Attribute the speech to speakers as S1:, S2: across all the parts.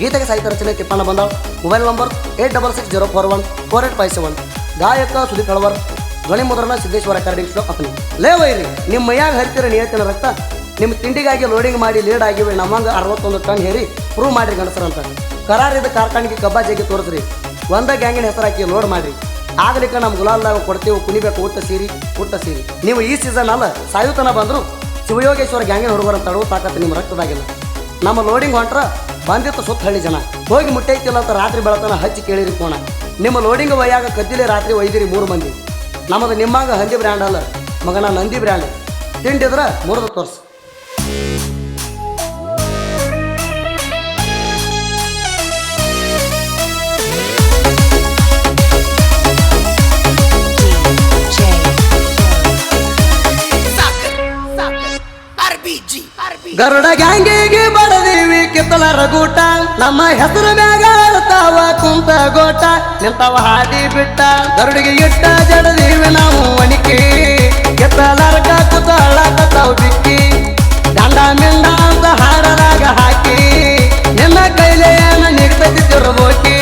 S1: ಗೀತೆಗೆ ಸಾಹಿತ್ಯ ರಚನೆ ತಿಪ್ಪಣ್ಣ ಬಂದಾಳ್. Mobile number 8660414857. ಗಾಯಕ ಸುದೀಪ್ ಹಳವರ್. ಧ್ವನಿ ಮುದ್ರಣ ಸಿದ್ದೇಶ್ವರ ರೆಕಾರ್ಡಿಂಗ್ ಸ್ಟುಡಿಯೋ ಅತನಿ. ಲೇ ವೈರಿ, ನಿಮ್ಮ ಮೈಯಾಗ ಹರಿತಿರ ನಿಯತ್ತಿನ ರಕ್ತ ನಿಮ್ಮ ತಿಂಡಿಗಾಗಿ ಲೋಡಿಂಗ್ ಮಾಡಿ ಲೀಡ್ ಆಗಿವೆ. ನಮ್ಮಂಗ 61 ಟನ್ ಹೇರಿ ಪ್ರೂವ್ ಮಾಡ್ರಿ ಗಣಸರಂತ. ಕರಾರಿದ ಕಾರ್ಖಾನೆಗೆ ಕಬ್ಬಾಜಿಗೆ ತೋರಿಸ್ರಿ. ಒಂದ ಗ್ಯಾಂಗಿನ ಹೆಸರಾಕಿ ಲೋಡ್ ಮಾಡ್ರಿ. ಆಗ್ಲಿಕ್ಕೆ ನಮ್ಮ ಗುಲಾಲ್ದಾಗ ಕೊಡ್ತೀವಿ ಕುಣಿಬೇಕು ಊಟ ಸೇರಿ. ನೀವು ಈ ಸೀಸನ್ ಅಲ್ಲ ಸಾಯುತನ ಬಂದ್ರು ಶಿವಯೋಗೇಶ್ವರ ಗ್ಯಾಂಗಿನ ಹುಡುಗರ ತಡುವ ತಾಕತ್ತು ನಿಮ್ಮ ರಕ್ತದಾಗಿಲ್ಲ. ನಮ್ಮ ಲೋಡಿಂಗ್ ಹೊಂಟ್ರ ಬಂದಿತ್ತು ಸುತ್ತ ಹಳ್ಳಿ ಜನ. ಹೋಗಿ ಮುಟ್ಟೈತಿಲ್ಲ ಅಂತ ರಾತ್ರಿ ಬೆಳತನ ಹಚ್ಚಿ ಕೇಳಿರಿ ಕೋಣ. ನಿಮ್ಮ ಲೋಡಿಂಗ್ ವಯ್ಯಾಗ ಕದ್ದಿಲೆ ರಾತ್ರಿ ಒಯ್ದಿರಿ 3 ಮಂದಿ. ನಮ್ಮದು ನಿಮ್ಮಂಗ ಹಂದಿ ಬ್ರ್ಯಾಂಡ್ ಅಲ್ಲ ಮಗನ ನಂದಿ ಬ್ರ್ಯಾಂಡ್. ತಿಂಡಿದ್ರ ಮುರಿದು ತೋರ್ಸು. ಗರುಡ ಗ್ಯಾಂಗಿಗೆ ಬಡದೀವಿ ಕಿತ್ತಲರ ಗೂಟ. ನಮ್ಮ ಹೆಸರು ಮ್ಯಾಗ ಅಳ್ತಾವ ಕುಂತ ಗೋಟ. ನಿಂತವ ಹಾದಿ ಬಿಟ್ಟ ಗರುಡಿಗೆ ಇಟ್ಟ ಜಡದೀವಿ ನಾವು ಒಣಿಕಿ. ಕಿತ್ತಲರ್ಕ ಕೂತ ಅಳ್ಳಕತ್ತಾವ ಬಿಕ್ಕಿ. ದಂಡ ಮಿಂಡ ಅಂತ ಹಾಡದಾಗ ಹಾಕಿ. ನಿನ್ನ ಕೈಲೆ ಏನ ನಿಗ್ತತಿ ತಿರುಬೋಕಿ.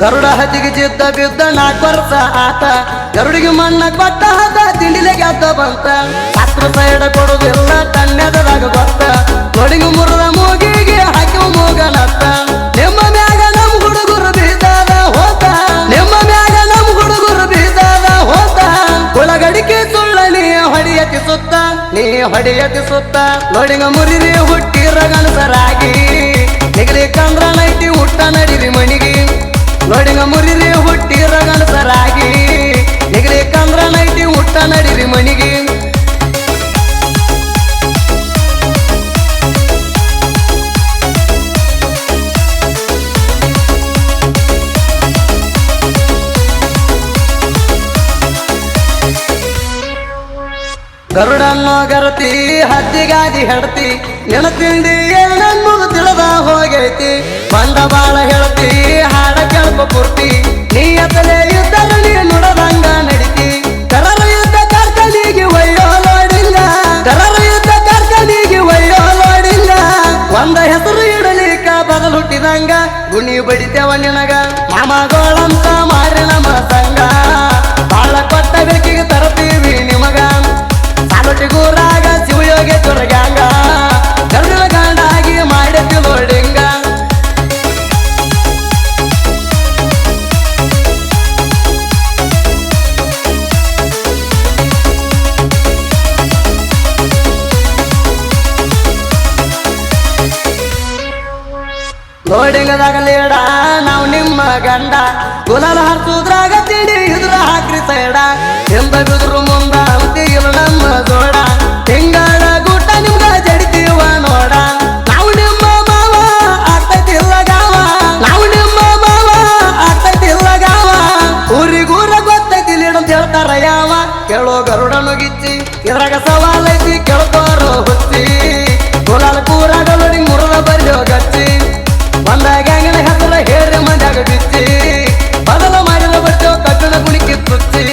S1: ಗರುಡ ಹದ್ದಿಗೆ ಜಿದ್ದ ಬಿದ್ದ 4 ವರ್ಷ ಆತ. ಗರುಡಿಗೆ ಮಣ್ಣ ಕೊಟ್ಟ ಹದ ತಿಂಡಿಲೆ ಗೆದ್ದ ಬಂತ. ಹತ್ರ ಸೈಡ ಕೊಡುದಿಲ್ಲ ತಣ್ಣೆದಾಗ ಗೊತ್ತ. ತೊಡಿಗು ಮುರದ ಮೂಗಿಗೆ ಹಾಕಿ ಮೂಗನತ್ತ. ನಿಮ್ಮ ಮ್ಯಾಗ ನಮ್ ಹುಡುಗರು ಬೀದಾದ ಹೋತ. ಉಳಗಡಿಕೆ ಸುಳ್ಳ ನೀ ಹೊಡಿಯತಿ ಸುತ್ತ. ಲೋಡಿಂಗ ಮುರಿರಿ ಹುಟ್ಟಿರ ಗಣಸರಾಗಿ. ನಿಗಲಿಕಂದ್ರ ನೈಟಿ ಹುಟ್ಟ ನಡಿರಿ ಮಣಿಗಿ. ಲೋಡಿಂಗ ಮುರಿರಿ ಹುಟ್ಟಿರ ಗಣಸರಾಗಿ. ನಿಗಲಿಕಂದ್ರ ನೈಟಿ ಹುಟ್ಟ ನಡಿರಿ ಮಣಿಗಿ. ಗರುಡನ್ನು ಗರತಿ ಹದ್ದಿಗಾದಿ ಹೆಡ್ತಿ. ನಿನ ತಿಂಡಿ ಏನನ್ನುವುದು ತಿಳಿದ ಹೋಗೈತಿ. ಬಂಡ ಬಾಳ ಹೇಳ್ತಿ ಹಾಡ ಕೆಳಪ ಪೂರ್ತಿ. ನೀ ಎತ್ತಲೇ ಇದ್ದಾಗ ನೀ ನುಡದಂಗ ನಡಿತಿ. ಕರರ ಯುದ್ಧ ಕಾರ್ಖಾನಿಗೆ ಒಯ್ಯೋ ಲೋಡಿಂಗ. ಒಂದ ಹೆಸರು ಇಡಲಿಕ್ಕ ಬದಲು ಹುಟ್ಟಿದಂಗ. ಗುಣಿ ಬಡಿತೇವ ನಿನಗ ಮಾಮಗೋಳಂತ ಮಾರಿ ನಮ್ಮ ಸಂಗ. ಬಾಳ ಕೊಟ್ಟ ಬೇಕಿಗೆ ತರತೀವಿ ನಿಮಗ. ಸಾಲೊಟ್ಟಿಗೂರಾಗ ಶಿವಯೋಗೇಶ್ವರ ಗ್ಯಾಂಗ. ಗರುಡ ಗಂಡಾಗಿ ಮಾಡತಿ ಲೋಡಿಂಗ. ಲೋಡಿಂಗದಾಗ ಲೀಡ ನಾವು ನಿಮ್ಮ ಗಂಡ. ಗುಲಾಲ ಹರ್ಸುದ್ರಾಗ ತಿಂಡಿ ಇದ್ರ ಹಾಕ್ರಿ ಸೈಡ. ಹಿಂದ ಬಿದ್ರು ಮುಂದ ಅಂತೀಗಿಲ್ಲ ನಮ್ಮ ಜೋಡ. ತಿಂಗಳ ಗೂಟ ನಿಮ್ಗ ಜಡಿತೀವ ನೋಡ. ನಾವು ನಿಮ್ಮ ಮಾವ ಆಗ್ತೈತಿಲ್ಲ ಗಾವ. ಊರಿಗೂರ ಗೊತ್ತೈತಿ ಲೀಡ್ ಅಂತ ಹೇಳ್ತಾರ ಯಾವ. ಕೇಳೋ ಗರುಡನು ಗಿಚ್ಚಿ ಇದ್ರಾಗ ಸವಾಲೈತಿ ಕೇಳ್ತಾರೋ ಹುಚ್ಚಿ. ಗುಲಾಲ ಕೂರಾಗ ಲೋಡಿಂಗ್ ಮುರದ ಬರ್ಯೋ ಗಚ್ಚಿ. ಒಂದ ಗ್ಯಾಂಗಿನ ಹೆಸರ ಹೇರಿ ಮಂದ್ಯಾಗ ಬಿಚ್ಚಿ. ಬದಲ ಮಾಡಿದ ಬಟ್ಟೆ ಕಬ್ಬಿಣ ಗುಣಿಕಿ ತುಚ್ಚಿ.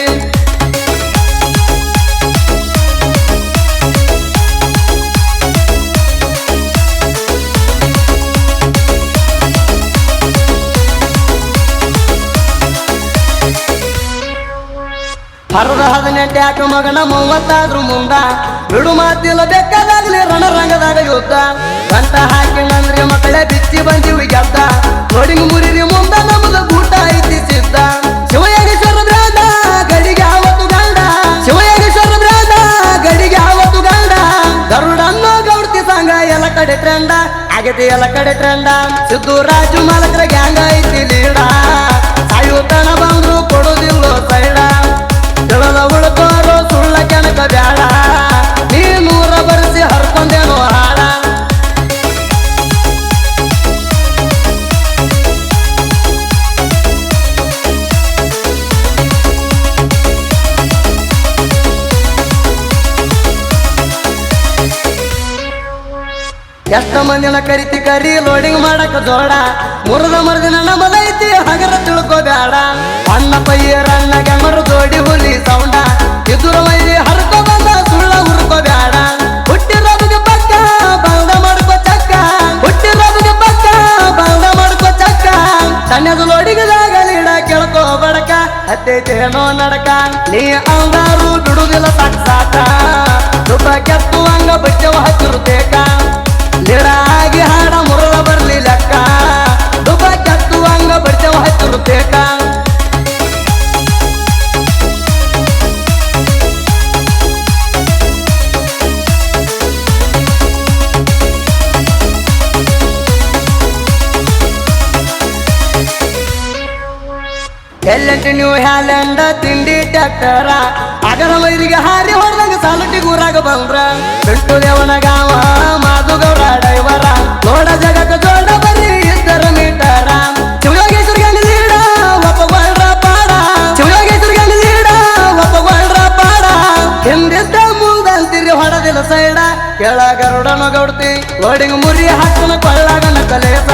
S1: ಹರದ 18 ಯಾಕ ಮಗನ 30 ಆದ್ರೂ ಮುಂದ. ಬಿಡು ಮಾತಿಲ್ಲ ಬೇಕಾದಾಗ್ಲಿ ರಣರಂಗದಾಗ ಯುದ್ಧ. ಗಂಟ ಹಾಕಿನಂದ್ರೆ ಮಕ್ಕಳೇ ಬಿಚ್ಚಿ ಬಂದಿವಿ ಗೆದ್ದ. ಲೋಡಿಂಗ್ ಮುರಿರಿ ಮುಂದ ನಮ್ದು ಗೂಟ ಐತಿ ಸಿದ್ಧ. ಶಿವಯೋಗೇಶ್ವರ ಬ್ರಾಂಡ ಗಡಿಗೆ ಆವತ್ತು ಗಂಡ. ಗರುಡನ್ನು ಗೌಡ್ತಿ ಸಂಘ ಎಲ್ಲ ಕಡೆ ಟ್ರೆಂಡ ಆಗೈತಿ ಎಲ್ಲ ಕಡೆ ಟ್ರೆಂಡ. ಸಿದ್ದು ರಾಜು ಮಾಲಕರ ಗ್ಯಾಂಗ ಐತಿ ಲೀಡ. ಸಾಯುತನ ಬಂದ್ರು ಕೊಡುದಿಲ್ಲ ಸೈಡ. ತಿಳದ ಉಳ್ಕೋರು ಸುಳ್ಳ ಕೆಣಕ ಬ್ಯಾಡ. ನೀ 100 ಬರೆಸಿ ಹರ್ಕೊಂಡೇನೋ ಹಾಡ. ಎಷ್ಟ ಮಂದಿನ ಕರಿತಿ ಕರಿ ಲೋಡಿಂಗ್ ಮಾಡಕ ಜೋಡ ಮುರದ ಮರದಿನ ನಮ್ಮದೈತಿ ಹಗರ ತಿಳ್ಕೋಬ್ಯಾಡ ಅಣ್ಣ ಪಯ್ಯರಣ್ಣ ಗಮರು ಜೋಡಿ ಹುಲಿ ಸೌಂಡ ಇದುರ ಮೈಲಿ ಹರ್ಕೋ ಬಂದ ಸುಳ್ಳ ಹುರ್ಕೋಬ್ಯಾಡ ಹುಟ್ಟಿರೋದಿಗೆ ಪಕ್ಕ ಬಂದ ಮಾಡ್ಕೋ ಚಕ್ಕ ಹುಟ್ಟಿರೋದಿಗೆ ಪಕ್ಕ ಬಂದ ಮಾಡ್ಕೋ ಚಕ್ಕ ಸಣ್ಣದು ಲೋಡಿಗದಾಗ ಲೀಡ ಕೇಳ್ಕೋ ಬಡಕ ಹತ್ತೈತೇನೋ ನಡಕ ನೀ ಅಂದಾರು ಬಿಡುದಿಲ್ಲ ಸಾಕ ಸಾಕ ತುಪ್ಪ ಕೆತ್ತುವಂಗ ಬಚ್ಚವ ಹತ್ತಿರುತ್ತೇಕ ಲೀಡಾಗಿ ಹಾಡ ಮುರದ ಬರ್ಲಿ ಲೆಕ್ಕ ತುಪ್ಪ ಕೆತ್ತುವಂಗ ಬಚ್ಚವ ಹತ್ತಿರುತ್ತೇಕ ಎಲ್ಲಂಟಿ ನೀವು ಹ್ಯಾಲೆಂಡ ತಿಂಡಿ ಟ್ಯಾಕ್ಟರ ಅಗರ ಮೈರಿಗೆ ಹಾರಿ ಹೊಡೆದಂಗ ಸಾಲಟಿ ಊರಾಗ ಬಂದ್ರ ಬಿಟ್ಟು ದೇವನ ಗಾವ ಮಾದುಗೌಡ ಡೈವರ ನೋಡ ಜಗಕ್ಕ ಜೋಡ ಬರೀ ಇದ್ದರ ಮೀಟರ ಶಿವಯೋಗೇಶ್ವರ ಗಂಗ ಲೀಡ ಒಪ್ಪಗೊಂಡ್ರ ಪಾಡ ಶಿವಯೋಗೇಶ್ವರ ಗಂಗ ಲೀಡ ಒಪ್ಪಗೊಂಡ್ರ ಪಾಡ ಹಿಂದಿದ್ದ ಮುಂದಂತಿರಿ ಹೊಡದಿಲ್ಲ ಸೈಡ ಕೆಳಗರುಡನ ಗೌಡ್ತಿ ಲೋಡಿಂಗ್ ಮುರಿ ಹಾಕನ ಕೊಳ್ಳಗನ ಕಲೇಸ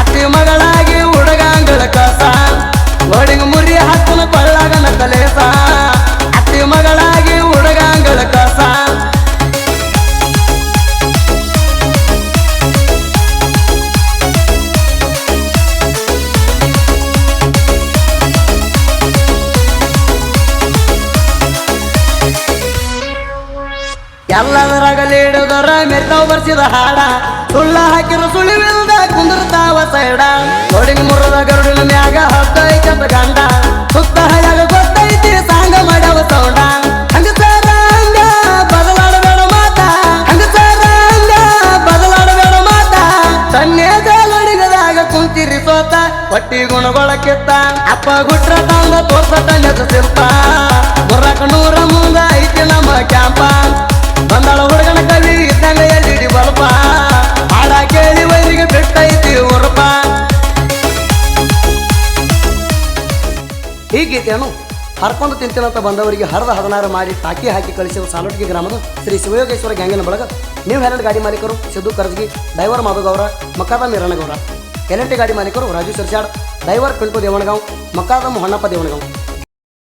S1: ಅತ್ತಿ ಮಗಳಾಗಿ ಹುಡುಗಂಗಳ ಕಸ ಲೋಡಿಂಗ್ ಮುರಿ ಹಾಕನ ಕೊಳ್ಳಗನ ಕಲೇಸ ಅತ್ತಿ ಮಗಳಾಗಿ ಹುಡುಗಂಗಳ ಕಸ ಎಲ್ಲದರಾಗ ಲೀಡದರ ಮೆರ್ತಾವ್ ಬರ್ಸಿದ ಹಾಡ ಸುಳ್ಳ ಹಾಕಿರೋ ಸುಳಿವಿಲ್ದ ಕುಂದಿರ್ತಾವ ಸೈಡ ಲೋಡಿಂಗ್ ಮುರದ ಗರುಡಿನ ಮ್ಯಾಗ ಹತ್ತೈತಂತ ಗಂಡ ಸುತ್ತ ಹಳ್ಯಾಗ ಗೊತ್ತೈತಿ ಸಾಂಗ ಮಾಡ್ಯಾವ ಸೌಂಡ ಹಂಗಸರ ಹಂಗ ಬದಲಾಡಬೇಡ ಮಾತ ಹಂಗಸರ ಹಂಗ ಬದಲಾಡಬೇಡ ಮಾತ ಸನ್ನೇದ ಲೋಡಿಗದಾಗ ಕುಂತಿರಿ ಸೋತ ಹೊಟ್ಟಿ ಗುಣಗೊಳಕ್ಕಿತ್ತ ಅಪ್ಪ ಗುಟ್ರ ತಂದ ತೋರ್ಸತ ನೆದಸಿರ್ತ ಮುರ್ರಕ ನೂರ ಮುಂದ ಐತಿ ನಮ್ಮ ಕ್ಯಾಂಪ ಬಂದಾಳ ಹುಡುಗನ ಕವಿ ಇದ್ದಂಗ ಎಲ್ಲಿಡಿ ಬಲ್ಪ ಹಾಡ ಕೇಳಿ ವೈರಿಗೆ ಬಿಟ್ಟೈತಿ ಉರುಪ ಈ ಗೀತೆಯನ್ನು ಹರ್ಕೊಂಡು ತಿಂತಿನಂತ ಬಂದವರಿಗೆ ಹರದ ಹದನಾರ ಮಾಡಿ ಟಾಕಿ ಹಾಕಿ ಕಳಿಸಿದ ಸಾಲೋಟಿಗೆ ಗ್ರಾಮದ ಶ್ರೀ ಶಿವಯೋಗೇಶ್ವರ ಗ್ಯಾಂಗಿನ ಬಳಗ ನೀವು ಹೆರಡು ಗಾಡಿ ಮಾಲೀಕರು ಸಿದ್ದು ಕರ್ಜಗಿ ಡೈವರ್ ಮಾಧುಗೌರ ಮಕ್ಕಾದಮ್ ಹಿರಣಗೌಡ ಎಲ್ ಗಾಡಿ ಮಾಲೀಕರು ರಾಜು ಸಿರ್ಸಾಡ್ ಡೈವರ್ ಪಿಂಟು ದೇವಣಗಾಂವ್ ಮಕ್ಕಾದಮ್ ಹೊನ್ನಪ್ಪ ದೇವಣಗಾಂವ್